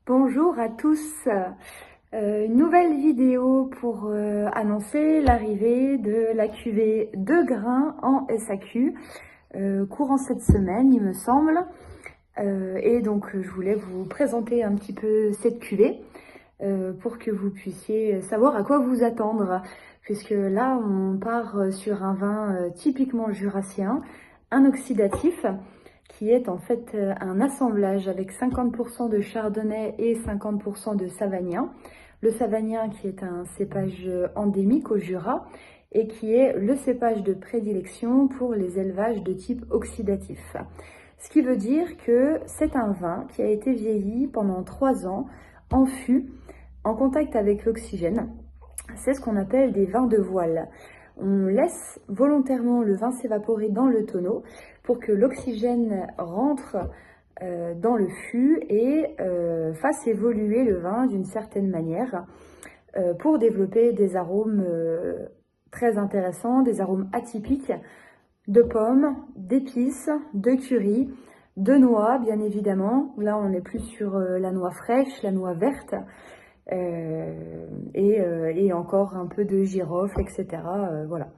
Bonjour à tous, une nouvelle vidéo pour annoncer l'arrivée de la cuvée 2 grains en SAQ courant cette semaine il me semble. Et donc je voulais vous présenter un petit peu cette cuvée pour que vous puissiez savoir à quoi vous attendre, puisque là on part sur un vin typiquement jurassien, un oxydatif, qui est en fait un assemblage avec 50% de chardonnay et 50% de savagnin. Le savagnin qui est un cépage endémique au Jura et qui est le cépage de prédilection pour les élevages de type oxydatif. Ce qui veut dire que c'est un vin qui a été vieilli pendant 3 ans en fût, en contact avec l'oxygène. C'est ce qu'on appelle des vins de voile. On laisse volontairement le vin s'évaporer dans le tonneau pour que l'oxygène rentre dans le fût et fasse évoluer le vin d'une certaine manière pour développer des arômes très intéressants, des arômes atypiques de pommes, d'épices, de curry, de noix bien évidemment. Là on est plus sur la noix fraîche, la noix verte. Et encore un peu de girofle, etc. Voilà.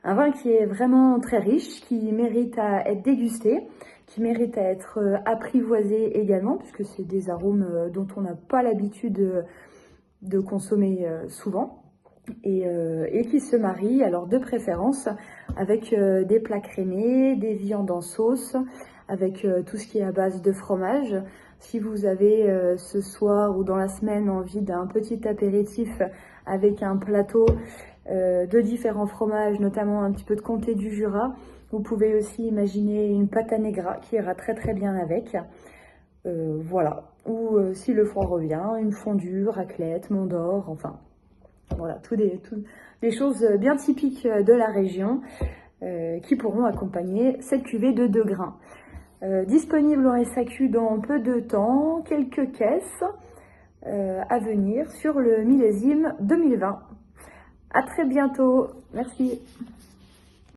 Un vin qui est vraiment très riche, qui mérite à être dégusté, qui mérite à être apprivoisé également, puisque c'est des arômes dont on n'a pas l'habitude de consommer souvent. Et qui se marie, alors de préférence, avec des plats crémés, des viandes en sauce, avec tout ce qui est à base de fromage. Si vous avez ce soir ou dans la semaine envie d'un petit apéritif avec un plateau de différents fromages, notamment un petit peu de comté du Jura, vous pouvez aussi imaginer une pata negra qui ira très très bien avec. Voilà. Ou si le froid revient, une fondue, raclette, Mont d'Or, enfin voilà, toutes des choses bien typiques de la région qui pourront accompagner cette cuvée de 2 grains. Disponible en SAQ dans peu de temps, quelques caisses à venir sur le millésime 2020. À très bientôt, merci.